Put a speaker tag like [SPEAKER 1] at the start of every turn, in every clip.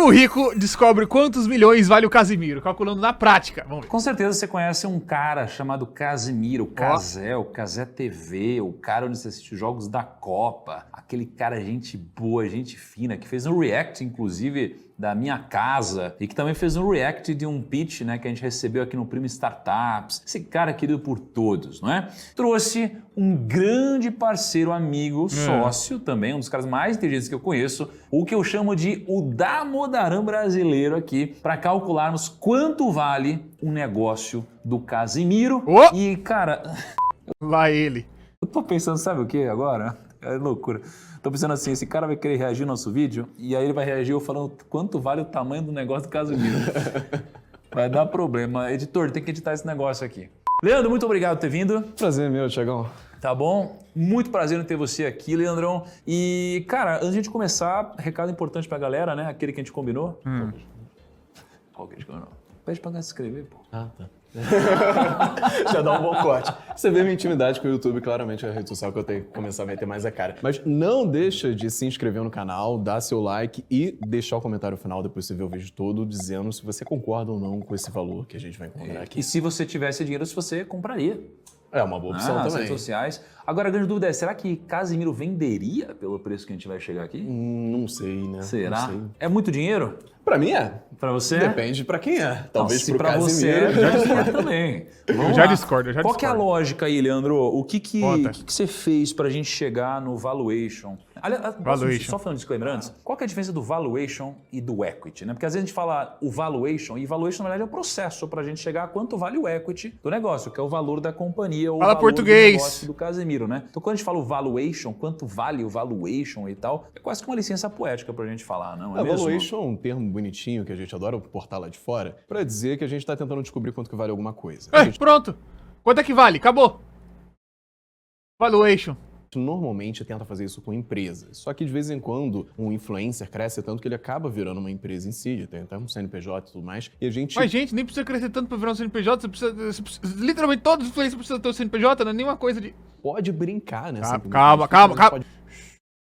[SPEAKER 1] Primo Rico descobre quantos milhões vale o Casimiro, calculando na prática. Vamos ver.
[SPEAKER 2] Com certeza você conhece um cara chamado Casimiro, o Cazé TV, o cara onde você assiste jogos da Copa, aquele cara gente boa, gente fina, que fez um react, inclusive, da Minha Casa e que também fez um react de um pitch, né, que a gente recebeu aqui no Primo Startups. Esse cara querido por todos, não é? Trouxe um grande parceiro, amigo, sócio também, um dos caras mais inteligentes que eu conheço, o que eu chamo de o Damodaran brasileiro aqui, para calcularmos quanto vale o negócio do Casimiro. E, cara...
[SPEAKER 1] Vai ele.
[SPEAKER 2] Eu tô pensando, sabe o que agora? É loucura. Tô pensando assim, esse cara vai querer reagir ao nosso vídeo e aí ele vai reagir eu falando quanto vale o tamanho do negócio do Casimiro. Vai dar problema. Editor, tem que editar esse negócio aqui. Leandro, muito obrigado por ter vindo.
[SPEAKER 3] Prazer meu, Thiagão.
[SPEAKER 2] Tá bom? Muito prazer em ter você aqui, Leandrão. E, cara, antes de a gente começar, recado importante pra galera, né? Aquele que a gente combinou. Qual que a gente combinou? Pede pra se inscrever, pô.
[SPEAKER 3] Ah, tá. Já dá um bom corte. Você vê minha intimidade com o YouTube, claramente é a rede social que eu tenho que começar a meter mais a cara. Mas não deixa de se inscrever no canal, dar seu like e deixar o comentário final depois que você ver o vídeo todo, dizendo se você concorda ou não com esse valor que a gente vai encontrar aqui.
[SPEAKER 2] E se você tivesse dinheiro, se você compraria.
[SPEAKER 3] É uma boa opção
[SPEAKER 2] nas
[SPEAKER 3] também.
[SPEAKER 2] redes sociais. Agora, a grande dúvida é, será que Casimiro venderia pelo preço que a gente vai chegar aqui?
[SPEAKER 3] Não sei, né?
[SPEAKER 2] Será?
[SPEAKER 3] Não sei.
[SPEAKER 2] É muito dinheiro?
[SPEAKER 3] Pra mim é.
[SPEAKER 2] Pra você?
[SPEAKER 3] Depende pra quem é. Talvez
[SPEAKER 2] se
[SPEAKER 3] pro
[SPEAKER 2] pra
[SPEAKER 3] Casimiro.
[SPEAKER 2] você já também. Vamos
[SPEAKER 1] Eu já
[SPEAKER 2] lá.
[SPEAKER 1] discordo, eu já
[SPEAKER 2] Qual que é a
[SPEAKER 1] discordo.
[SPEAKER 2] lógica aí, Leandro? O que
[SPEAKER 1] Conta.
[SPEAKER 2] você fez pra gente chegar no valuation? Aliás,
[SPEAKER 1] Valuation.
[SPEAKER 2] só falando de disclaimer antes, qual que é a diferença do valuation e do equity? Né? Porque às vezes a gente fala o valuation, e valuation na verdade é o processo pra gente chegar a quanto vale o equity do negócio, que é o valor da companhia ou
[SPEAKER 1] Fala
[SPEAKER 2] o valor
[SPEAKER 1] português.
[SPEAKER 2] do negócio do Casimiro, né? Então quando a gente fala o valuation, quanto vale o valuation e tal, é quase que uma licença poética pra gente falar, não é
[SPEAKER 3] A
[SPEAKER 2] mesmo?
[SPEAKER 3] valuation é um termo bonitinho que a gente adora portar lá de fora pra dizer que a gente tá tentando descobrir quanto que vale alguma coisa. A gente
[SPEAKER 1] Pronto. Quanto é que vale? Acabou. Valuation.
[SPEAKER 3] normalmente tenta fazer isso com empresas. Só que de vez em quando um influencer cresce tanto que ele acaba virando uma empresa em si, tem até um CNPJ e tudo mais. E a gente...
[SPEAKER 1] Mas, gente, nem precisa crescer tanto pra virar um CNPJ. Literalmente todos os influencers precisam ter um CNPJ, não é nenhuma coisa de...
[SPEAKER 3] pode brincar, né?
[SPEAKER 1] Calma, calma.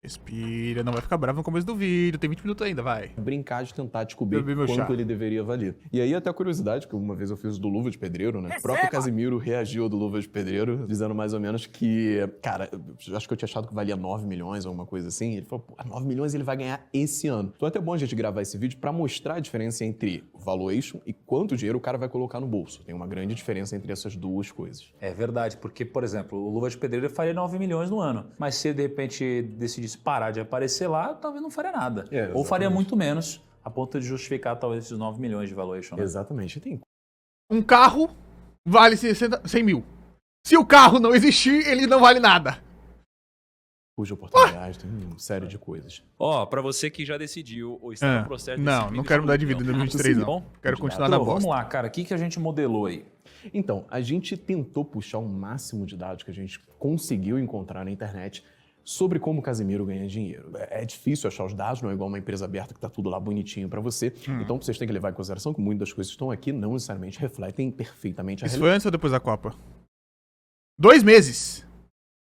[SPEAKER 1] Respira, não vai ficar bravo no começo do vídeo, tem 20 minutos ainda, vai.
[SPEAKER 3] Brincar de tentar descobrir
[SPEAKER 1] Beber meu
[SPEAKER 3] quanto
[SPEAKER 1] chá.
[SPEAKER 3] ele deveria valer. E aí até a curiosidade, que uma vez eu fiz do Luva de Pedreiro, né? O próprio Casimiro reagiu ao do Luva de Pedreiro, dizendo mais ou menos que, cara, eu acho que eu tinha achado que valia 9 milhões ou alguma coisa assim. Ele falou, pô, 9 milhões ele vai ganhar esse ano. Então é até bom a gente gravar esse vídeo pra mostrar a diferença entre valuation e quanto dinheiro o cara vai colocar no bolso. Tem uma grande diferença entre essas duas coisas.
[SPEAKER 2] É verdade, porque, por exemplo, o Luva de Pedreiro faria 9 milhões no ano, mas se ele de repente decidisse parar de aparecer lá, talvez não faria nada. Ou faria muito menos, a ponto de justificar talvez esses 9 milhões de valuation. Né?
[SPEAKER 3] Exatamente. Tem
[SPEAKER 1] Um carro vale 100 mil. Se o carro não existir, ele não vale nada.
[SPEAKER 3] cuja oportunidade, tem uma série de coisas.
[SPEAKER 2] Ó, pra você que já decidiu ou está no processo
[SPEAKER 1] Não quero mudar de vida em 2023, não. Quero continuar na bosta.
[SPEAKER 2] Vamos lá, cara, o que a gente modelou aí?
[SPEAKER 3] Então, a gente tentou puxar o máximo de dados que a gente conseguiu encontrar na internet sobre como o Casimiro ganha dinheiro. É difícil achar os dados, não é igual uma empresa aberta que tá tudo lá bonitinho pra você. Então, vocês têm que levar em consideração que muitas das coisas que estão aqui não necessariamente refletem perfeitamente a
[SPEAKER 1] Isso
[SPEAKER 3] realidade.
[SPEAKER 1] foi antes ou depois da Copa? 2 meses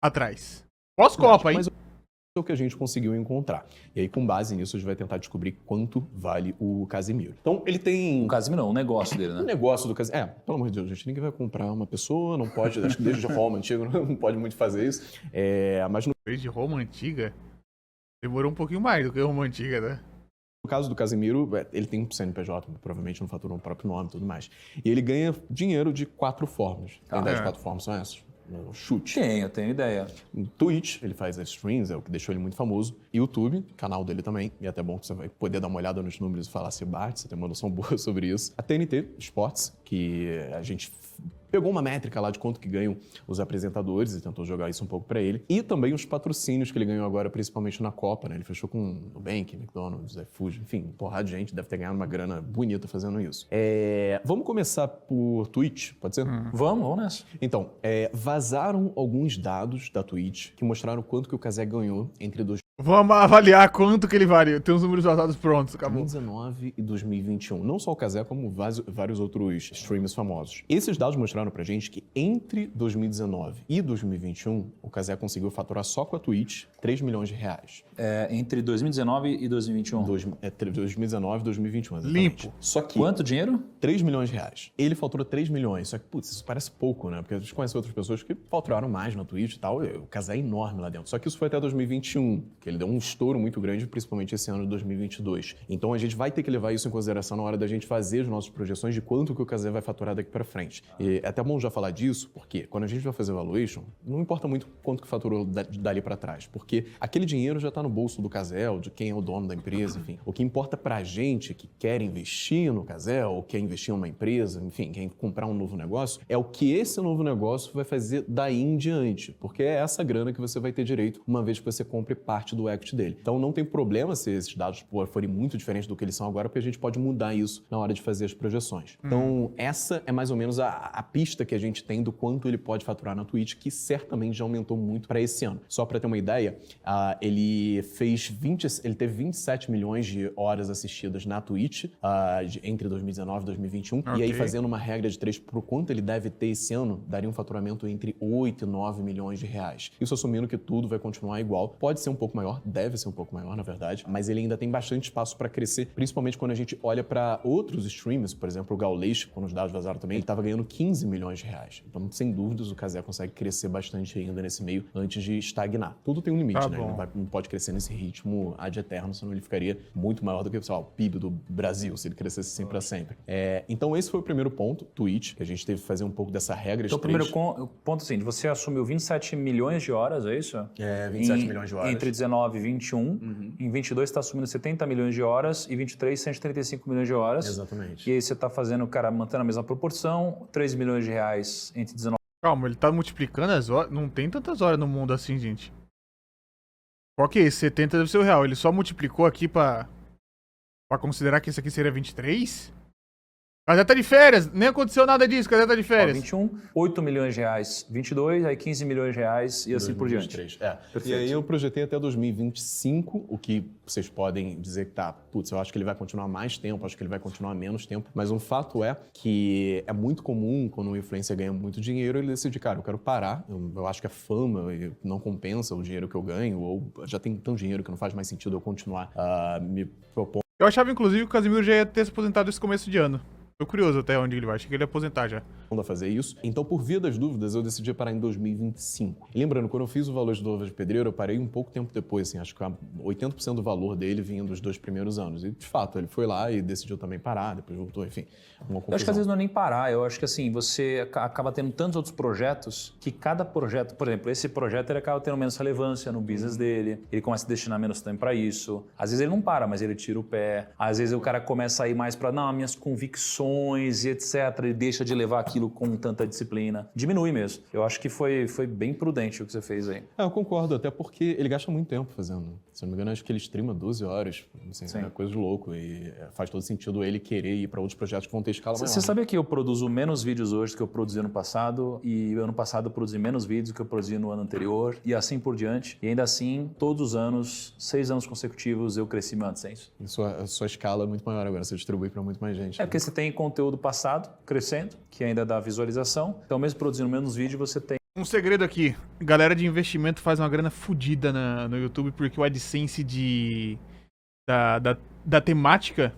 [SPEAKER 1] atrás. Pós-Copa, hein?
[SPEAKER 3] Mas é o que a gente conseguiu encontrar. E aí, com base nisso, a gente vai tentar descobrir quanto vale o Casimiro. Então, ele tem...
[SPEAKER 2] O Casimiro não, o negócio dele,
[SPEAKER 3] O
[SPEAKER 2] né?
[SPEAKER 3] negócio do Casimiro... Pelo amor de Deus, gente, ninguém vai comprar uma pessoa, não pode... Acho que desde Roma antigo não pode muito fazer isso. Mas no
[SPEAKER 1] Desde Roma Antiga, demorou um pouquinho mais do que Roma Antiga, né?
[SPEAKER 3] No caso do Casimiro, ele tem um CNPJ, provavelmente não fatura o próprio nome e tudo mais. E ele ganha dinheiro de 4 formas. Tem ideia de 4 formas são essas? No chute.
[SPEAKER 2] Eu tenho ideia.
[SPEAKER 3] Twitch, ele faz as streams, é o que deixou ele muito famoso. YouTube, canal dele também. E é até bom que você vai poder dar uma olhada nos números e falar se bate, você tem uma noção boa sobre isso. A TNT Sports, que a gente pegou uma métrica lá de quanto que ganham os apresentadores e tentou jogar isso um pouco pra ele. E também os patrocínios que ele ganhou agora, principalmente na Copa, né? Ele fechou com o Nubank, McDonald's, iFood, enfim, porrada de gente deve ter ganhado uma grana bonita fazendo isso. Vamos começar por Twitch, pode ser?
[SPEAKER 2] Vamos nessa.
[SPEAKER 3] Então, vazaram alguns dados da Twitch que mostraram quanto que o Cazé ganhou entre
[SPEAKER 1] Vamos avaliar quanto que ele vale. Tem os números vazados prontos, acabou.
[SPEAKER 3] 2019 e 2021. Não só o Kazé, como vários outros streamers famosos. Esses dados mostraram pra gente que entre 2019 e 2021, o Kazé conseguiu faturar só com a Twitch 3 milhões de reais.
[SPEAKER 2] Entre 2019 e 2021.
[SPEAKER 3] 2019 e 2021, exatamente.
[SPEAKER 1] Limpo.
[SPEAKER 3] Só que...
[SPEAKER 2] Quanto dinheiro?
[SPEAKER 3] 3 milhões de reais. Ele fatura 3 milhões. Só que, putz, isso parece pouco, né? Porque a gente conhece outras pessoas que faturaram mais na Twitch e tal. O Kazé é enorme lá dentro. Só que isso foi até 2021, que ele deu um estouro muito grande, principalmente esse ano de 2022. Então a gente vai ter que levar isso em consideração na hora da gente fazer as nossas projeções de quanto que o Kazé vai faturar daqui pra frente. E é até bom já falar disso, porque quando a gente vai fazer valuation, não importa muito quanto que faturou dali pra trás, porque aquele dinheiro já tá no bolso do Kazé, de quem é o dono da empresa, enfim. O que importa pra gente que quer investir no Kazé, ou quer investir em uma empresa, enfim, quer comprar um novo negócio, é o que esse novo negócio vai fazer daí em diante, porque é essa grana que você vai ter direito uma vez que você compre parte do equity dele. Então não tem problema se esses dados forem muito diferentes do que eles são agora, porque a gente pode mudar isso na hora de fazer as projeções. Então essa é mais ou menos a pista que a gente tem do quanto ele pode faturar na Twitch, que certamente já aumentou muito para esse ano. Só para ter uma ideia, ele teve 27 milhões de horas assistidas na Twitch entre 2019 e 2021, e aí fazendo uma regra de 3 por quanto ele deve ter esse ano, daria um faturamento entre 8 e 9 milhões de reais. Isso assumindo que tudo vai continuar igual. Pode ser um pouco maior, deve ser um pouco maior, na verdade, mas ele ainda tem bastante espaço para crescer, principalmente quando a gente olha para outros streamers, por exemplo, o Gaules, quando os dados vazaram também, ele estava ganhando 15 milhões de reais. Então, sem dúvidas, o Kazé consegue crescer bastante ainda nesse meio antes de estagnar. Tudo tem um limite, né? Ele não pode crescer nesse ritmo ad eterno, senão ele ficaria muito maior do que, sei lá, o PIB do Brasil, se ele crescesse sempre para sempre. Então, esse foi o primeiro ponto, Twitch, que a gente teve que fazer um pouco dessa regra de 3.
[SPEAKER 2] Então, o primeiro ponto, assim, você assumiu 27 milhões de horas, é isso?
[SPEAKER 3] 27 milhões de horas.
[SPEAKER 2] Entre 19 e 21. Em 22 você está assumindo 70 milhões de horas e 23, 135 milhões de horas.
[SPEAKER 3] Exatamente.
[SPEAKER 2] E aí você está fazendo, cara, mantendo a mesma proporção, 3 milhões de reais entre 19...
[SPEAKER 1] Calma, ele tá multiplicando as horas. Não tem tantas horas no mundo assim, gente. Qual que é esse? 70 deve ser o real. Ele só multiplicou aqui pra considerar que esse aqui seria 23? Cadê tá de férias? Nem aconteceu nada disso, cadê tá de férias?
[SPEAKER 2] 21, 8 milhões de reais, 22, aí 15 milhões de reais e assim por diante.
[SPEAKER 3] E aí eu projetei até 2025, o que vocês podem dizer que tá, putz, eu acho que ele vai continuar mais tempo, acho que ele vai continuar menos tempo, mas um fato é que é muito comum quando um influencer ganha muito dinheiro, ele decide, cara, eu quero parar, eu acho que a fama não compensa o dinheiro que eu ganho, ou já tem tanto dinheiro que não faz mais sentido eu continuar me propondo.
[SPEAKER 1] Eu achava, inclusive, que o Casimiro já ia ter se aposentado esse começo de ano. Tô curioso até onde ele vai. Achei que ele ia aposentar já.
[SPEAKER 3] A fazer isso. Então, por via das dúvidas, eu decidi parar em 2025. E lembrando, quando eu fiz o valor de Luva de Pedreiro, eu parei um pouco tempo depois, assim, acho que 80% do valor dele vinha dos 2 primeiros anos. E, de fato, ele foi lá e decidiu também parar, depois voltou, enfim, uma confusão.
[SPEAKER 2] Eu acho que às vezes não é nem parar, eu acho que assim, você acaba tendo tantos outros projetos que cada projeto, por exemplo, esse projeto ele acaba tendo menos relevância no business dele, ele começa a destinar menos tempo para isso. Às vezes ele não para, mas ele tira o pé. Às vezes o cara começa a ir mais para, não, minhas convicções e etc. Ele deixa de levar aquilo com tanta disciplina. Diminui mesmo. Eu acho que foi bem prudente o que você fez aí.
[SPEAKER 3] Eu concordo, até porque ele gasta muito tempo fazendo. Se não me engano, acho que ele streama 12 horas. Assim, é coisa de louco. E faz todo sentido ele querer ir para outros projetos que vão ter escala maior.
[SPEAKER 2] Você sabia que eu produzo menos vídeos hoje do que eu produzi ano passado? E ano passado eu produzi menos vídeos do que eu produzi no ano anterior? E assim por diante. E ainda assim, todos os anos, 6 anos consecutivos, eu cresci meu AdSense.
[SPEAKER 3] A sua escala é muito maior agora. Você distribui para muito mais gente.
[SPEAKER 2] É porque você tem conteúdo passado crescendo, que ainda dá visualização. Então, mesmo produzindo menos vídeo, você tem...
[SPEAKER 1] Um segredo aqui. Galera de investimento faz uma grana fodida no YouTube porque o AdSense da temática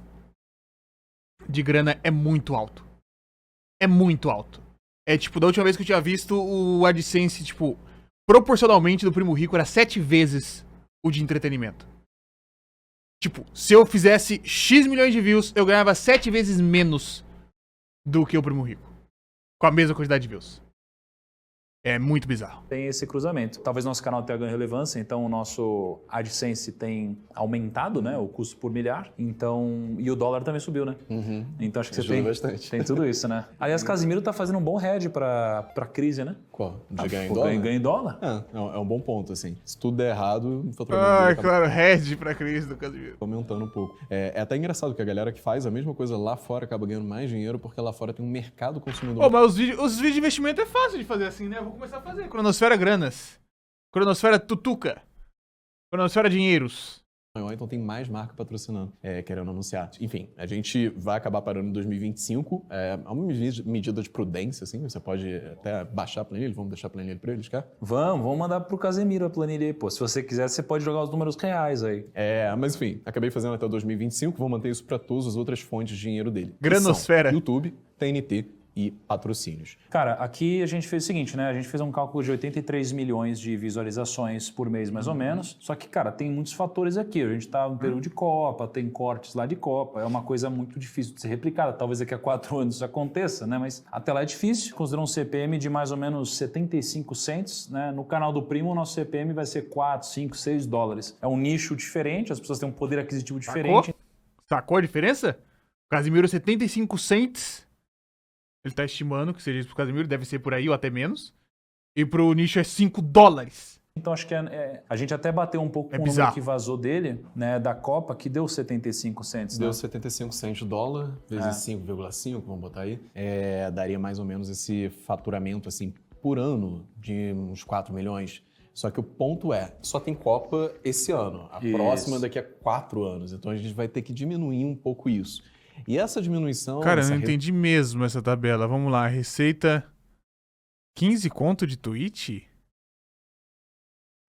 [SPEAKER 1] de grana é muito alto. É muito alto. É tipo, da última vez que eu tinha visto o AdSense, tipo, proporcionalmente do Primo Rico era 7 vezes o de entretenimento. Tipo, se eu fizesse X milhões de views, eu ganhava 7 vezes menos do que o Primo Rico. Com a mesma quantidade de views. É muito bizarro.
[SPEAKER 2] Tem esse cruzamento. Talvez nosso canal tenha ganho relevância, então o nosso AdSense tem aumentado, né? O custo por milhar. Então, e o dólar também subiu, né? Então acho que você tem tudo isso, né? Aliás, Casimiro tá fazendo um bom hedge pra crise, né?
[SPEAKER 3] Qual? De ganhar em dólar?
[SPEAKER 2] Ganho em dólar?
[SPEAKER 3] É um bom ponto, assim. Se tudo der errado, o
[SPEAKER 1] faturamento claro, hedge pra crise do Casimiro.
[SPEAKER 3] Aumentando um pouco. É até engraçado que a galera que faz a mesma coisa lá fora acaba ganhando mais dinheiro porque lá fora tem um mercado consumidor.
[SPEAKER 1] Mas os vídeos de investimento é fácil de fazer assim, né? Eu vou começar a fazer. Cronosfera Granas. Cronosfera Tutuca. Cronosfera Dinheiros.
[SPEAKER 3] maior, então tem mais marca patrocinando, querendo anunciar. Enfim, a gente vai acabar parando em 2025. É uma medida de prudência, assim. Você pode até baixar a planilha, vamos deixar a planilha para eles, quer?
[SPEAKER 2] Vamos mandar pro Casemiro a planilha aí, pô. Se você quiser, você pode jogar os números reais aí.
[SPEAKER 3] Mas enfim, acabei fazendo até 2025, vou manter isso para todas as outras fontes de dinheiro dele.
[SPEAKER 1] Granosfera.
[SPEAKER 3] YouTube, TNT e patrocínios.
[SPEAKER 2] Cara, aqui a gente fez o seguinte, né? A gente fez um cálculo de 83 milhões de visualizações por mês, mais ou menos. Só que, cara, tem muitos fatores aqui. A gente tá no período de Copa, tem cortes lá de Copa. É uma coisa muito difícil de ser replicada. Talvez daqui a 4 anos isso aconteça, né? Mas até lá é difícil. Considerando um CPM de mais ou menos 75 cents, né? No canal do Primo, o nosso CPM vai ser 4, 5, 6 dólares. É um nicho diferente, as pessoas têm um poder aquisitivo diferente.
[SPEAKER 1] Sacou a diferença? Casimiro 75 cents. Ele tá estimando que seja isso pro Casimiro, deve ser por aí ou até menos. E pro nicho é 5 dólares.
[SPEAKER 2] Então acho que a gente até bateu um pouco com o número que vazou dele, né, da Copa, que deu 75 cents.
[SPEAKER 3] Deu
[SPEAKER 2] né?
[SPEAKER 3] 75 cents de dólar, vezes 5,5, vamos botar aí. Daria mais ou menos esse faturamento, assim, por ano de uns 4 milhões. Só que o ponto só tem Copa esse ano. A próxima daqui a 4 anos. Então a gente vai ter que diminuir um pouco isso. E essa diminuição...
[SPEAKER 1] Cara, eu não entendi mesmo essa tabela. Vamos lá, receita 15 conto de Twitch?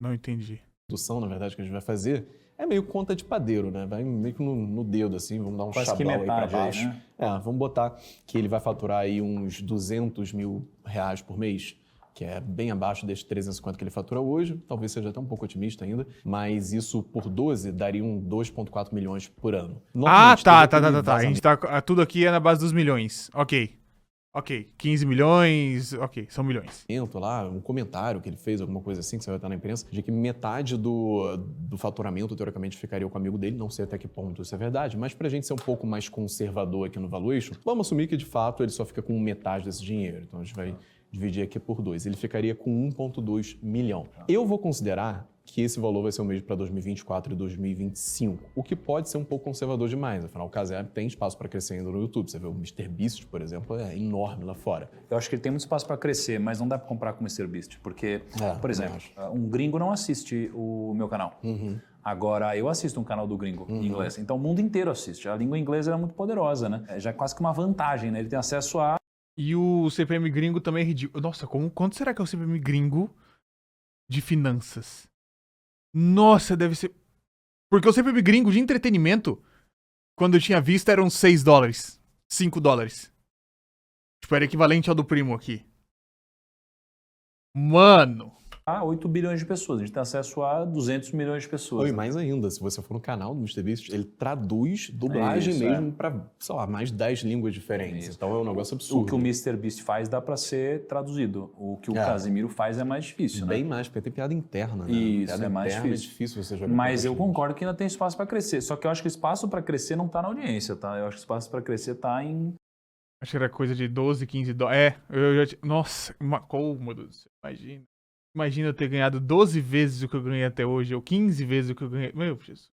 [SPEAKER 1] Não entendi.
[SPEAKER 3] Redução, na verdade, que a gente vai fazer é meio conta de padeiro, né? Vai meio que no dedo, assim, vamos dar um
[SPEAKER 2] quase
[SPEAKER 3] chablau aí pra baixo.
[SPEAKER 2] Aí, né?
[SPEAKER 3] Vamos botar que ele vai faturar aí uns 200 mil reais por mês, que é bem abaixo desses 350 que ele fatura hoje, talvez seja até um pouco otimista ainda, mas isso por 12 daria um 2,4 milhões por ano.
[SPEAKER 1] Tá. A gente tá, tudo aqui é na base dos milhões. Ok, 15 milhões, ok, são milhões.
[SPEAKER 3] Lá, um comentário que ele fez, alguma coisa assim, que você vai estar na imprensa, de que metade do faturamento, teoricamente, ficaria com o amigo dele, não sei até que ponto isso é verdade, mas pra gente ser um pouco mais conservador aqui no valuation, vamos assumir que, de fato, ele só fica com metade desse dinheiro. Então, a gente vai dividir aqui por 2. Ele ficaria com 1,2 milhão. Eu vou considerar que esse valor vai ser o mesmo para 2024 e 2025, o que pode ser um pouco conservador demais. Afinal, o Casé tem espaço para crescer ainda no YouTube. Você vê o MrBeast, por exemplo, é enorme lá fora.
[SPEAKER 2] Eu acho que ele tem muito espaço para crescer, mas não dá para comparar com o MrBeast, porque, por exemplo, um gringo não assiste o meu canal. Agora, eu assisto um canal do gringo em inglês, então o mundo inteiro assiste. A língua inglesa é muito poderosa, né? Já é quase que uma vantagem, né? Ele tem acesso a...
[SPEAKER 1] E o CPM gringo também é ridículo. Nossa, quanto será que é o CPM gringo de finanças? Nossa, deve ser... Porque o CPM gringo de entretenimento, quando eu tinha visto, eram 6 dólares. 5 dólares. Tipo, era equivalente ao do Primo aqui. Mano...
[SPEAKER 2] 8 bilhões de pessoas. A gente tem acesso a 200 milhões de pessoas.
[SPEAKER 3] E mais ainda, se você for no canal do MrBeast, ele traduz dublagem mesmo para, sei lá, mais de 10 línguas diferentes. Então é um negócio absurdo.
[SPEAKER 2] O que o MrBeast faz dá para ser traduzido. O que o Casimiro faz é mais difícil,
[SPEAKER 3] Bem mais, porque tem piada interna, né?
[SPEAKER 2] Isso,
[SPEAKER 3] piada
[SPEAKER 2] é mais
[SPEAKER 3] interna
[SPEAKER 2] difícil.
[SPEAKER 3] É difícil você jogar.
[SPEAKER 2] Mas eu concordo que ainda tem espaço para crescer. Só que eu acho que o espaço para crescer não tá na audiência, tá? Eu acho que o espaço para crescer tá em...
[SPEAKER 1] Acho que era coisa de 12, 15 dólares. Eu já... Nossa, cômodo. Imagina eu ter ganhado 12 vezes o que eu ganhei até hoje, ou 15 vezes o que eu ganhei. Meu Jesus.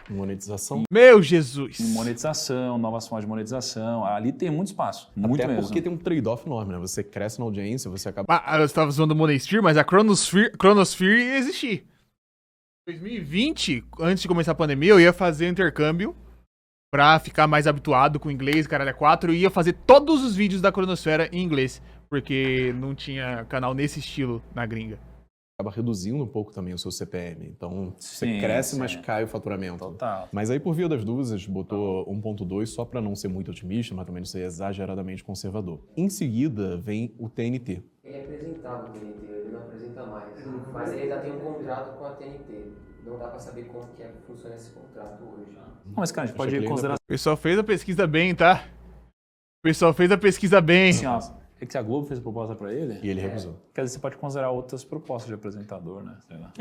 [SPEAKER 3] Monetização.
[SPEAKER 1] Meu Jesus.
[SPEAKER 2] Monetização, novas formas de monetização. Ali tem muito espaço. Muito
[SPEAKER 3] Até
[SPEAKER 2] mesmo.
[SPEAKER 3] porque tem um trade-off enorme, né? Você cresce na audiência, você acaba...
[SPEAKER 1] Você estava usando o Monesphere, mas a Chronosphere ia existir. Em 2020, antes de começar a pandemia, eu ia fazer intercâmbio pra ficar mais habituado com o inglês, caralho, 4, e ia fazer todos os vídeos da Cronosfera em inglês, porque não tinha canal nesse estilo na gringa.
[SPEAKER 3] Acaba reduzindo um pouco também o seu CPM. Então, você cresce, mas cai o faturamento.
[SPEAKER 2] Total.
[SPEAKER 3] Mas aí, por via das dúvidas, a gente botou 1.2 só para não ser muito otimista, mas também não ser exageradamente conservador. Em seguida, vem o TNT.
[SPEAKER 4] Ele apresentava o TNT, ele não apresenta mais. Mas ele ainda tem um contrato com a TNT. Não dá pra saber como que funciona esse contrato hoje.
[SPEAKER 2] Não, mas, cara, a gente pode considerar...
[SPEAKER 1] O pessoal fez a pesquisa bem, tá? O pessoal fez a pesquisa bem.
[SPEAKER 2] Assim, ó, é que a Globo fez proposta pra ele?
[SPEAKER 3] E ele recusou.
[SPEAKER 2] Quer dizer, você pode considerar outras propostas de apresentador, né? Sei lá.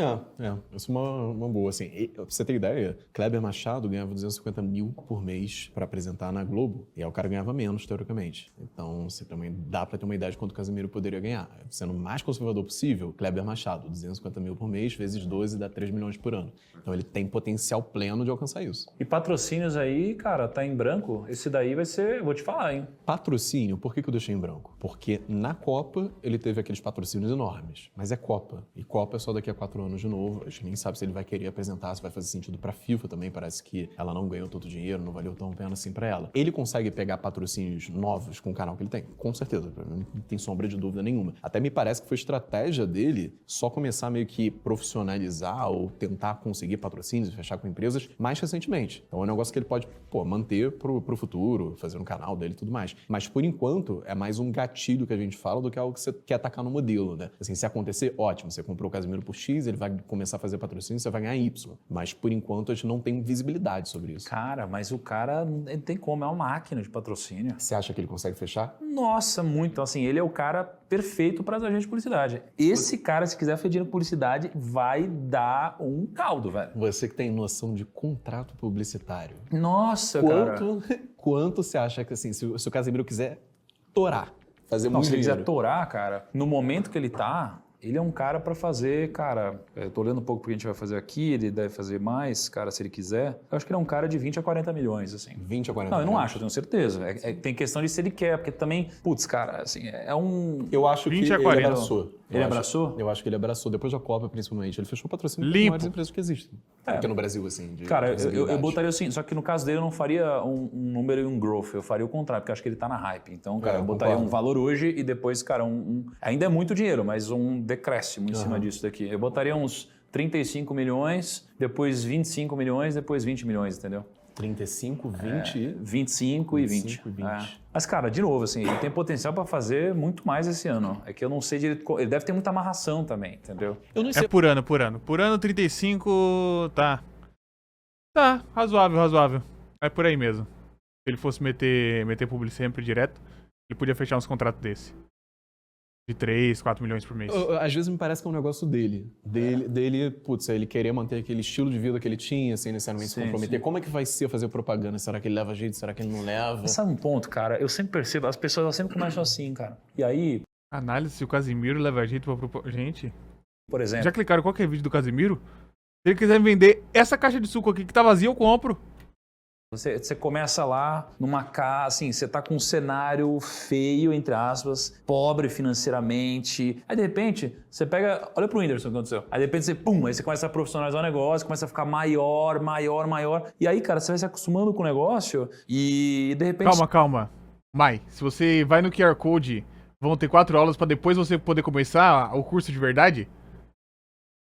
[SPEAKER 3] Isso é uma boa, assim. E, pra você ter ideia, Kleber Machado ganhava 250 mil por mês pra apresentar na Globo, e aí o cara ganhava menos, teoricamente. Então, você também dá pra ter uma ideia de quanto o Casimiro poderia ganhar. Sendo o mais conservador possível, Kleber Machado, 250 mil por mês, vezes 12, dá 3 milhões por ano. Então, ele tem potencial pleno de alcançar isso.
[SPEAKER 2] E patrocínios aí, cara, tá em branco? Esse daí vai ser, eu vou te falar, hein?
[SPEAKER 3] Patrocínio, por que eu deixei em branco? Porque na Copa ele teve aqueles patrocínios enormes. Mas é Copa. E Copa é só daqui a 4 anos de novo. A gente nem sabe se ele vai querer apresentar, se vai fazer sentido pra FIFA também. Parece que ela não ganhou tanto dinheiro, não valeu tão pena assim pra ela. Ele consegue pegar patrocínios novos com o canal que ele tem? Com certeza. Pra mim não tem sombra de dúvida nenhuma. Até me parece que foi estratégia dele só começar meio que profissionalizar ou tentar conseguir patrocínios e fechar com empresas mais recentemente. Então é um negócio que ele pode, manter pro futuro, fazer no canal dele e tudo mais. Mas por enquanto é mais um gatilho que a gente fala do que algo que você quer atacar no modelo, né? Assim, se acontecer, ótimo. Você comprou o Casemiro por X, ele vai começar a fazer patrocínio, você vai ganhar Y. Mas por enquanto a gente não tem visibilidade sobre isso.
[SPEAKER 2] Cara, mas o cara, ele tem como, é uma máquina de patrocínio.
[SPEAKER 3] Você acha que ele consegue fechar?
[SPEAKER 2] Nossa, muito. Assim, ele é o cara perfeito para as agências de publicidade. Esse cara, se quiser fazer dinheiro com publicidade, vai dar um caldo, velho.
[SPEAKER 3] Você que tem noção de contrato publicitário.
[SPEAKER 2] Nossa, cara.
[SPEAKER 3] Quanto você acha que, assim, se o Casemiro quiser torar, fazer
[SPEAKER 2] Não,
[SPEAKER 3] muito
[SPEAKER 2] se ele
[SPEAKER 3] dinheiro?
[SPEAKER 2] quiser torar, cara, no momento que ele tá, ele é um cara pra fazer, cara, tô olhando um pouco porque a gente vai fazer aqui, ele deve fazer mais, cara, se ele quiser. Eu acho que ele é um cara de 20 a 40 milhões, assim.
[SPEAKER 3] 20 a 40
[SPEAKER 2] Não, eu não
[SPEAKER 3] milhões.
[SPEAKER 2] acho, eu tenho certeza. Tem questão de se ele quer, porque também, putz, cara, assim, é um...
[SPEAKER 3] Eu acho que
[SPEAKER 1] 20 a
[SPEAKER 3] ele
[SPEAKER 1] 40.
[SPEAKER 3] abraçou.
[SPEAKER 2] Ele abraçou?
[SPEAKER 3] Eu acho que ele abraçou, depois da Copa, principalmente. Ele fechou o patrocínio com as
[SPEAKER 1] Limpo.
[SPEAKER 3] maiores empresas que existem. Aqui no Brasil, assim.
[SPEAKER 2] Cara, eu
[SPEAKER 3] visibilidade.
[SPEAKER 2] botaria assim, só que no caso dele eu não faria um número e um growth, eu faria o contrário, porque eu acho que ele tá na hype. Então, cara, eu botaria
[SPEAKER 3] concordo.
[SPEAKER 2] um valor hoje e depois, cara, ainda é muito dinheiro, mas um decréscimo em cima disso daqui. Eu botaria uns 35 milhões, depois 25 milhões, depois 20 milhões, entendeu?
[SPEAKER 3] 35, 20
[SPEAKER 2] 25 e 20.
[SPEAKER 3] 25 e 20.
[SPEAKER 2] É. Mas, cara, de novo, assim, ele tem potencial para fazer muito mais esse ano. É que eu não sei direito. Ele deve ter muita amarração também, entendeu?
[SPEAKER 3] Eu não
[SPEAKER 1] É
[SPEAKER 3] sei.
[SPEAKER 1] por ano, por ano. Por ano, 35, tá. Tá, razoável, razoável. É por aí mesmo. Se ele fosse meter publi sempre direto, ele podia fechar uns contratos desse. De 3, 4 milhões por mês.
[SPEAKER 3] Às vezes me parece que é um negócio dele. Dele, putz, ele querer manter aquele estilo de vida que ele tinha, sem necessariamente se
[SPEAKER 2] Sim,
[SPEAKER 3] comprometer.
[SPEAKER 2] sim.
[SPEAKER 3] Como é que vai ser fazer propaganda? Será que ele leva jeito? Será que ele não leva?
[SPEAKER 2] Mas sabe um ponto, cara? Eu sempre percebo, as pessoas elas sempre começam assim, cara. E aí,
[SPEAKER 1] Análise se o Casimiro leva jeito pra gente.
[SPEAKER 2] por exemplo,
[SPEAKER 1] Já clicaram qualquer vídeo do Casimiro? Se ele quiser me vender essa caixa de suco aqui que tá vazia, eu compro.
[SPEAKER 2] você começa lá numa casa, assim, você tá com um cenário feio, entre aspas, pobre financeiramente. Aí, de repente, você pega... Olha pro Whindersson o que aconteceu. Aí, de repente, aí você começa a profissionalizar o negócio, começa a ficar maior. E aí, cara, você vai se acostumando com o negócio e, de repente...
[SPEAKER 1] Calma. Mai, se você vai no QR Code, vão ter 4 aulas pra depois você poder começar o curso de verdade?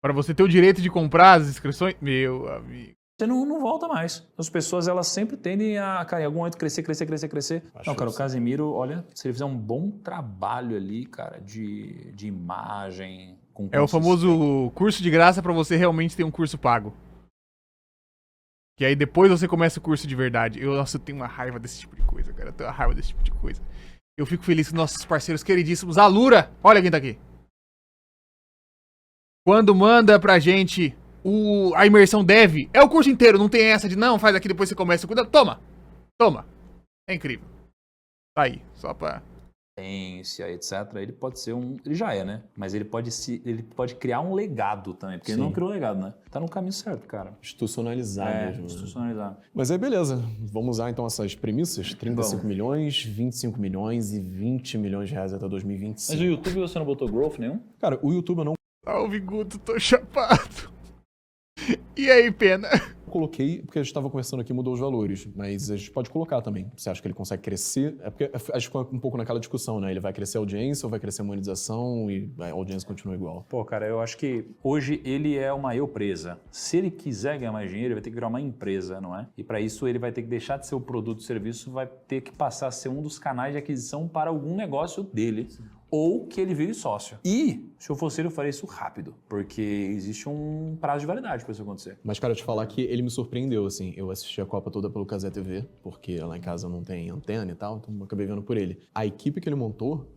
[SPEAKER 1] Pra você ter o direito de comprar as inscrições? Meu amigo.
[SPEAKER 2] Você não volta mais. As pessoas, elas sempre tendem a, cara, em algum momento crescer. Não, cara, o Casemiro, olha, se ele fizer um bom trabalho ali, cara, de imagem... Com
[SPEAKER 1] É o famoso curso de graça pra você realmente ter um curso pago. Que aí depois você começa o curso de verdade. Eu tenho uma raiva desse tipo de coisa, cara. Eu tenho uma raiva desse tipo de coisa. Eu fico feliz com nossos parceiros queridíssimos. A Lura! Olha quem tá aqui. Quando manda pra gente a imersão dev, é o curso inteiro. Não tem essa de não, faz aqui, depois você começa. Cuida. Toma. É incrível. Tá aí, só pra...
[SPEAKER 2] etc. Ele pode ser ele já é, né? Mas ele pode criar um legado também, porque ele não criou um legado, né? Tá no caminho certo, cara.
[SPEAKER 3] Institucionalizar mesmo. Né?
[SPEAKER 2] Institucionalizar.
[SPEAKER 3] Mas aí, beleza. Vamos usar então essas premissas. 35
[SPEAKER 2] Vamos.
[SPEAKER 3] milhões, 25 milhões e 20 milhões de reais até 2025.
[SPEAKER 2] Mas o YouTube você não botou growth nenhum?
[SPEAKER 3] Cara, o YouTube eu não
[SPEAKER 1] Salve, Guto, tô chapado. E aí, pena?
[SPEAKER 3] coloquei, porque a gente estava conversando aqui, mudou os valores, mas a gente pode colocar também. Você acha que ele consegue crescer? É porque a gente ficou um pouco naquela discussão, né? Ele vai crescer a audiência ou vai crescer a monetização e a audiência continua igual?
[SPEAKER 2] Pô, cara, eu acho que hoje ele é uma empresa. Se ele quiser ganhar mais dinheiro, ele vai ter que virar uma empresa, não é? E para isso ele vai ter que deixar de ser o produto ou serviço, vai ter que passar a ser um dos canais de aquisição para algum negócio dele. Sim. Ou que ele vire sócio. E, se eu fosse ele, eu faria isso rápido, porque existe um prazo de validade para isso acontecer.
[SPEAKER 3] Mas, cara, eu te falar que ele me surpreendeu, assim. Eu assisti a Copa toda pelo Cazé TV, porque lá em casa não tem antena e tal, então eu acabei vendo por ele. A equipe que ele montou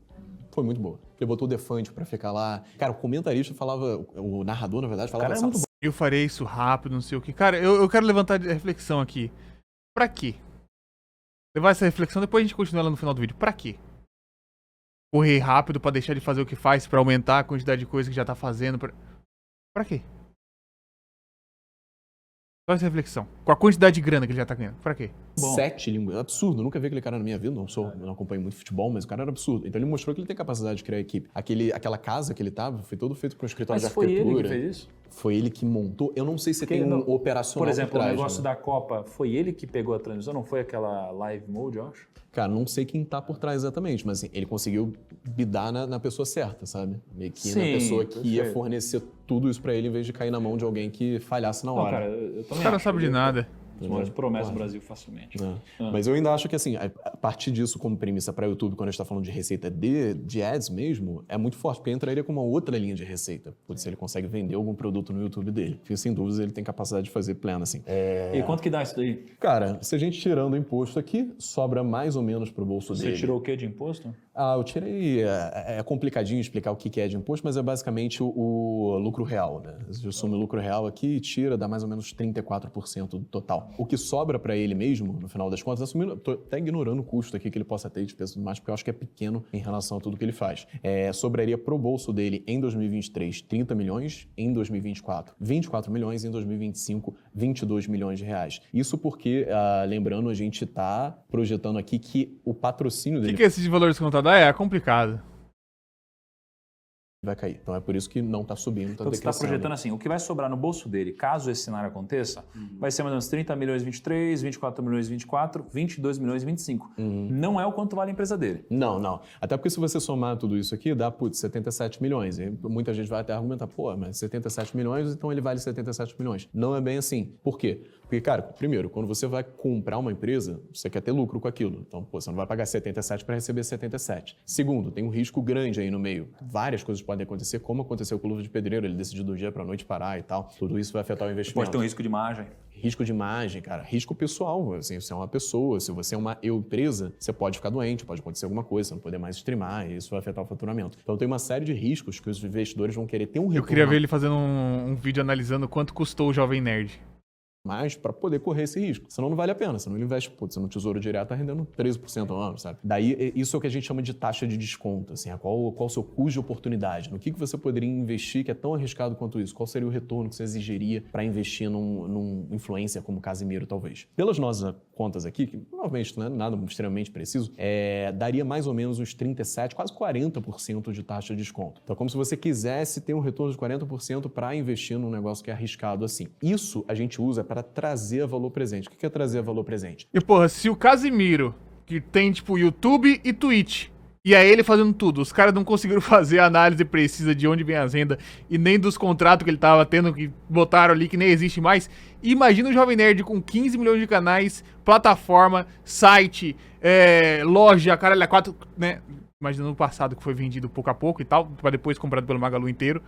[SPEAKER 3] foi muito boa. Ele botou o Defante pra ficar lá. Cara, o comentarista falava, o narrador, na verdade, falava...
[SPEAKER 2] Cara, é muito bom.
[SPEAKER 1] Eu farei isso rápido, não sei o que. Cara, eu quero levantar a reflexão aqui. Pra quê? Levar essa reflexão, depois a gente continua lá no final do vídeo. Pra quê? Correr rápido pra deixar de fazer o que faz, pra aumentar a quantidade de coisa que já tá fazendo. Pra quê? Só essa reflexão. Com a quantidade de grana que ele já tá ganhando. Pra quê?
[SPEAKER 2] Bom.
[SPEAKER 3] 7 línguas. Absurdo, eu nunca vi aquele cara na minha vida, não acompanho muito futebol, mas o cara era absurdo. Então ele mostrou que ele tem capacidade de criar equipe. Aquela casa que ele tava foi todo feito por um escritório
[SPEAKER 2] Mas
[SPEAKER 3] de
[SPEAKER 2] foi
[SPEAKER 3] arquitetura.
[SPEAKER 2] ele que fez isso?
[SPEAKER 3] Foi ele que montou. Eu não sei se tem um operacional
[SPEAKER 2] Por exemplo,
[SPEAKER 3] trás,
[SPEAKER 2] o negócio
[SPEAKER 3] né?
[SPEAKER 2] da Copa, foi ele que pegou a transmissão? Não foi aquela live mode, eu acho?
[SPEAKER 3] Cara, não sei quem tá por trás exatamente, mas assim, ele conseguiu bidar na pessoa certa, sabe? Meio que na
[SPEAKER 2] Sim,
[SPEAKER 3] pessoa que ia
[SPEAKER 2] perfeito.
[SPEAKER 3] fornecer tudo isso pra ele, em vez de cair na mão de alguém que falhasse na
[SPEAKER 2] Não,
[SPEAKER 3] hora.
[SPEAKER 2] cara, eu também
[SPEAKER 1] O cara não
[SPEAKER 2] acho.
[SPEAKER 1] sabe de
[SPEAKER 2] Ele-
[SPEAKER 1] nada.
[SPEAKER 2] As maiores promessas do Brasil facilmente.
[SPEAKER 3] Mas eu ainda acho que, assim, a partir disso como premissa para YouTube, quando a gente tá falando de receita de ads mesmo, é muito forte, porque entraria com uma outra linha de receita. Putz, se ele consegue vender algum produto no YouTube dele. Porque, sem dúvidas, ele tem capacidade de fazer plena, assim.
[SPEAKER 2] E quanto que dá isso daí?
[SPEAKER 3] Cara, se a gente tirando o imposto aqui, sobra mais ou menos pro bolso
[SPEAKER 2] Você
[SPEAKER 3] dele.
[SPEAKER 2] tirou o quê de imposto?
[SPEAKER 3] Eu tirei... É complicadinho explicar o que é de imposto, mas é basicamente o lucro real, né? Você assume o lucro real aqui e tira, dá mais ou menos 34% do total. O que sobra para ele mesmo, no final das contas, assumindo, tô até ignorando o custo aqui que ele possa ter de despesa e tudo mais, porque eu acho que é pequeno em relação a tudo que ele faz. Sobraria pro bolso dele em 2023 30 milhões, em 2024 24 milhões, em 2025 22 milhões de reais. Isso porque, lembrando, a gente tá projetando aqui que o patrocínio
[SPEAKER 1] O
[SPEAKER 3] dele
[SPEAKER 1] que é esse valor descontado? É complicado.
[SPEAKER 3] vai cair. Então é por isso que não tá subindo, tá
[SPEAKER 2] Então você está
[SPEAKER 3] decrescendo.
[SPEAKER 2] projetando assim, o que vai sobrar no bolso dele, caso esse cenário aconteça, vai ser mais ou menos 30 milhões 23, 24 milhões 24, 22 milhões 25. Não é o quanto vale a empresa dele.
[SPEAKER 3] Não. Até porque se você somar tudo isso aqui, dá, 77 milhões. E muita gente vai até argumentar, pô, mas 77 milhões, então ele vale 77 milhões. Não é bem assim. Por quê? Porque, cara, primeiro, quando você vai comprar uma empresa, você quer ter lucro com aquilo. Então, pô, você não vai pagar 77 para receber 77. Segundo, tem um risco grande aí no meio. Várias coisas podem acontecer, como aconteceu com o Luva de Pedreiro, ele decidiu do dia para noite parar e tal. Tudo isso vai afetar o investimento.
[SPEAKER 2] Pode ter um risco de imagem.
[SPEAKER 3] Risco de imagem, cara. Risco pessoal. Assim, você é uma pessoa, se você é uma empresa, você pode ficar doente, pode acontecer alguma coisa, você não poder mais streamar, e isso vai afetar o faturamento. Então tem uma série de riscos que os investidores vão querer ter um retorno.
[SPEAKER 1] Eu queria ver ele fazendo um vídeo analisando quanto custou o Jovem Nerd.
[SPEAKER 3] mais para poder correr esse risco. Senão não vale a pena. Senão ele investe, putz, no Tesouro Direto tá rendendo 13% ao ano, sabe? Daí, isso é o que a gente chama de taxa de desconto, assim, qual o seu custo de oportunidade, no que você poderia investir que é tão arriscado quanto isso, qual seria o retorno que você exigiria para investir num influencer como Casimiro, talvez. Pelas nossas contas aqui, que provavelmente não é nada extremamente preciso, daria mais ou menos uns 37%, quase 40% de taxa de desconto. Então, como se você quisesse ter um retorno de 40% para investir num negócio que é arriscado assim. Isso a gente usa para trazer valor presente. O que é trazer valor presente?
[SPEAKER 1] E, porra, se o Casimiro, que tem, tipo, YouTube e Twitch, e aí ele fazendo tudo, os caras não conseguiram fazer a análise precisa de onde vem as rendas e nem dos contratos que ele tava tendo, que botaram ali, que nem existe mais. Imagina o Jovem Nerd com 15 milhões de canais, plataforma, site, loja, caralho, 4, né? Imaginando o passado que foi vendido pouco a pouco e tal, pra depois comprado pelo Magalu inteiro.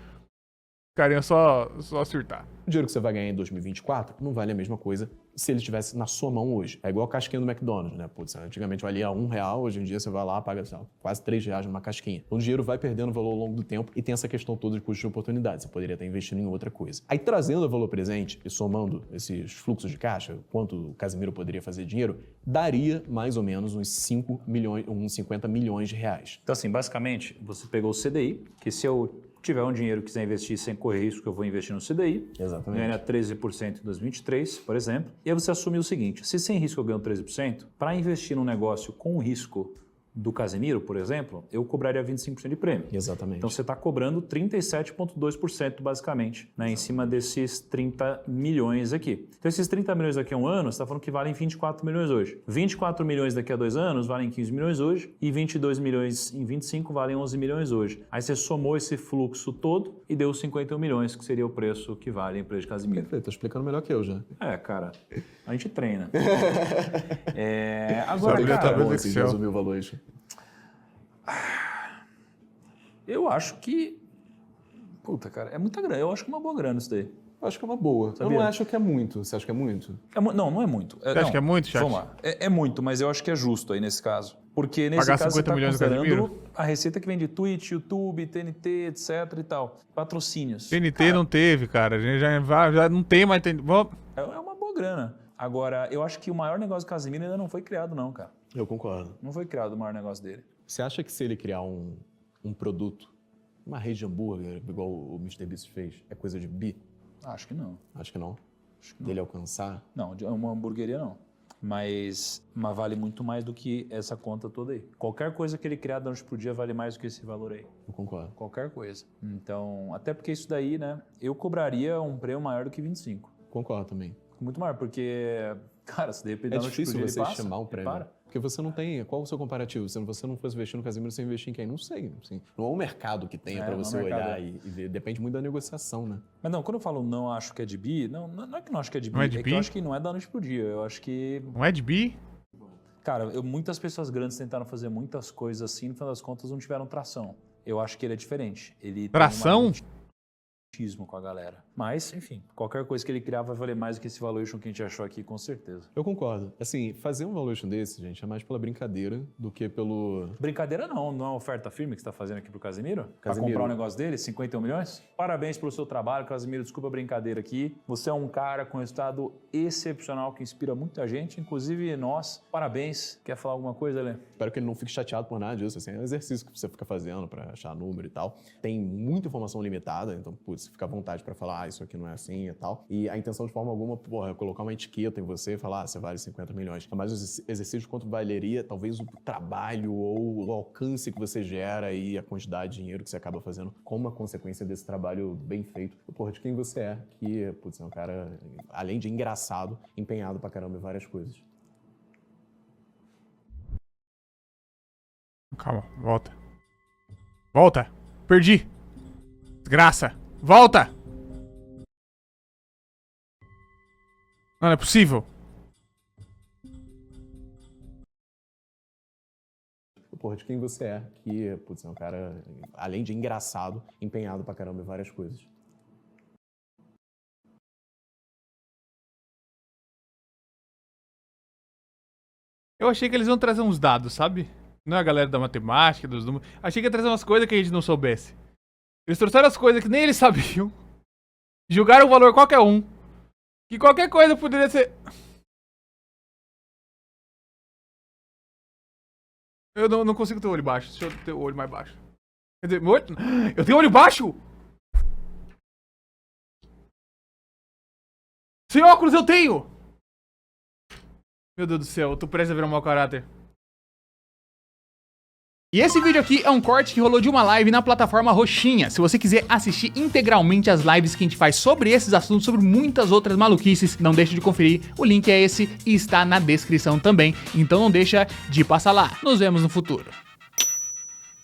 [SPEAKER 1] O cara ia só surtar.
[SPEAKER 3] O dinheiro que você vai ganhar em 2024 não vale a mesma coisa se ele estivesse na sua mão hoje. É igual a casquinha do McDonald's, né? Putz, antigamente valia R$1, hoje em dia você vai lá, paga quase R$3 numa casquinha. Então o dinheiro vai perdendo valor ao longo do tempo e tem essa questão toda de custo de oportunidade. Você poderia estar investindo em outra coisa. Aí trazendo o valor presente e somando esses fluxos de caixa, quanto o Casimiro poderia fazer de dinheiro, daria mais ou menos uns 5 milhões, uns 50 milhões de reais.
[SPEAKER 2] Então, assim, basicamente, você pegou o CDI, que se eu tiver um dinheiro que quiser investir sem correr risco, eu vou investir no CDI.
[SPEAKER 3] Exatamente.
[SPEAKER 2] Ganha 13% em 2023, por exemplo. E aí você assume o seguinte, se sem risco eu ganho 13%, para investir num negócio com risco do Casimiro, por exemplo, eu cobraria 25% de prêmio.
[SPEAKER 3] Exatamente.
[SPEAKER 2] Então você está cobrando 37,2% basicamente, né, em cima desses 30 milhões aqui. Então esses 30 milhões daqui a um ano, você está falando que valem 24 milhões hoje. 24 milhões daqui a 2 anos valem 15 milhões hoje e 22 milhões em 25 valem 11 milhões hoje. Aí você somou esse fluxo todo e deu 51 milhões, que seria o preço que vale a empresa de Casimiro.
[SPEAKER 3] Perfeito, tá explicando melhor que eu já.
[SPEAKER 2] Cara, a gente treina.
[SPEAKER 3] Só
[SPEAKER 2] Agora,
[SPEAKER 3] devia
[SPEAKER 2] cara,
[SPEAKER 3] estar bom
[SPEAKER 1] do
[SPEAKER 3] assim, de
[SPEAKER 1] Excel.
[SPEAKER 3] resumir o valor isso.
[SPEAKER 2] eu acho que... Puta, cara, é muita grana. Eu acho que é uma boa grana isso daí.
[SPEAKER 3] Eu acho que é uma boa.
[SPEAKER 2] Sabia?
[SPEAKER 3] Eu não acho que é muito. Você acha que é muito?
[SPEAKER 2] Não é muito.
[SPEAKER 1] Você acha que é muito, chat?
[SPEAKER 2] Vamos lá. É muito, mas eu acho que é justo aí nesse caso. Porque nesse
[SPEAKER 1] Pagar
[SPEAKER 2] caso você
[SPEAKER 1] 50
[SPEAKER 2] está
[SPEAKER 1] milhões do
[SPEAKER 2] considerando
[SPEAKER 1] Casimiro?
[SPEAKER 2] a receita que vem de Twitch, YouTube, TNT, etc e tal. Patrocínios.
[SPEAKER 1] TNT
[SPEAKER 2] Cara,
[SPEAKER 1] não teve, cara. A gente já não tem mais.
[SPEAKER 2] é uma boa grana. Agora, eu acho que o maior negócio do Casimiro ainda não foi criado não, cara.
[SPEAKER 3] Eu concordo.
[SPEAKER 2] Não foi criado o maior negócio dele.
[SPEAKER 3] Você acha que se ele criar um produto, uma rede de hambúrguer, igual o MrBeast fez, é coisa de bi?
[SPEAKER 2] Acho que não.
[SPEAKER 3] Acho que não. Dele alcançar?
[SPEAKER 2] Não, uma hamburgueria não. mas vale muito mais do que essa conta toda aí. Qualquer coisa que ele criar da noite pro dia vale mais do que esse valor aí.
[SPEAKER 3] Eu concordo.
[SPEAKER 2] Qualquer coisa. Então, até porque isso daí, né, eu cobraria um prêmio maior do que 25.
[SPEAKER 3] Concordo também.
[SPEAKER 2] Muito maior, porque, cara, se de repente da noite pro
[SPEAKER 3] difícil
[SPEAKER 2] dia
[SPEAKER 3] você
[SPEAKER 2] ele passa,
[SPEAKER 3] chamar um
[SPEAKER 2] ele
[SPEAKER 3] prêmio.
[SPEAKER 2] para.
[SPEAKER 3] Porque você não tem... Qual o seu comparativo? Se você não fosse investir no Casemiro, você investir em quem? Não sei. Assim, não é um mercado que tenha pra
[SPEAKER 2] não é
[SPEAKER 3] você
[SPEAKER 2] um mercado,
[SPEAKER 3] olhar e ver. Depende muito da negociação, né?
[SPEAKER 2] Mas não, quando eu falo não acho que é de bi, não é que não acho que é de bi,
[SPEAKER 1] Não é de
[SPEAKER 2] que
[SPEAKER 1] bi?
[SPEAKER 2] eu acho que não é da noite pro dia. Eu acho que,
[SPEAKER 1] Não é de bi?
[SPEAKER 2] cara, muitas pessoas grandes tentaram fazer muitas coisas assim, no final das contas não tiveram tração. Eu acho que ele é diferente. Ele
[SPEAKER 1] Tração?
[SPEAKER 2] tem com a galera. Mas, enfim, qualquer coisa que ele criar vai valer mais do que esse valuation que a gente achou aqui, com certeza.
[SPEAKER 3] Eu concordo. Assim, fazer um valuation desse, gente, é mais pela brincadeira do que pelo...
[SPEAKER 2] Brincadeira não é uma oferta firme que você está fazendo aqui pro Casemiro? Para
[SPEAKER 3] Casemiro.
[SPEAKER 2] comprar um negócio dele, 51 milhões? Parabéns pelo seu trabalho, Casemiro, desculpa a brincadeira aqui. Você é um cara com resultado excepcional que inspira muita gente, inclusive nós. Parabéns. Quer falar alguma coisa, Lê?
[SPEAKER 3] Espero que ele não fique chateado por nada disso, assim, é um exercício que você fica fazendo pra achar número e tal. Tem muita informação limitada, então, putz, fica à vontade pra falar, isso aqui não é assim e tal. E a intenção de forma alguma, porra, é colocar uma etiqueta em você e falar, você vale 50 milhões. É mais um exercício de quanto valeria, talvez, o trabalho ou o alcance que você gera e a quantidade de dinheiro que você acaba fazendo como uma consequência desse trabalho bem feito. Porra, de quem você é, que, putz, é um cara, além de engraçado, empenhado pra caramba em várias coisas.
[SPEAKER 1] Calma, volta. Volta! Perdi! Desgraça! Volta! Não é possível.
[SPEAKER 3] Porra, de quem você é, que, putz, é um cara, além de engraçado, empenhado pra caramba em várias coisas.
[SPEAKER 1] Eu achei que eles iam trazer uns dados, sabe? Não é a galera da matemática, dos números. Achei que ia trazer umas coisas que a gente não soubesse. Eles trouxeram as coisas que nem eles sabiam. Julgaram o valor qualquer um. Que qualquer coisa poderia ser... Eu não consigo ter o olho baixo. Deixa eu ter o olho mais baixo. Quer dizer, meu olho... Eu tenho olho baixo? Sem óculos eu tenho! Meu Deus do céu, eu tô prestes a virar um mau caráter. E esse vídeo aqui é um corte que rolou de uma live na plataforma Roxinha. Se você quiser assistir integralmente as lives que a gente faz sobre esses assuntos, sobre muitas outras maluquices, não deixe de conferir. O link é esse e está na descrição também. Então não deixa de passar lá. Nos vemos no futuro.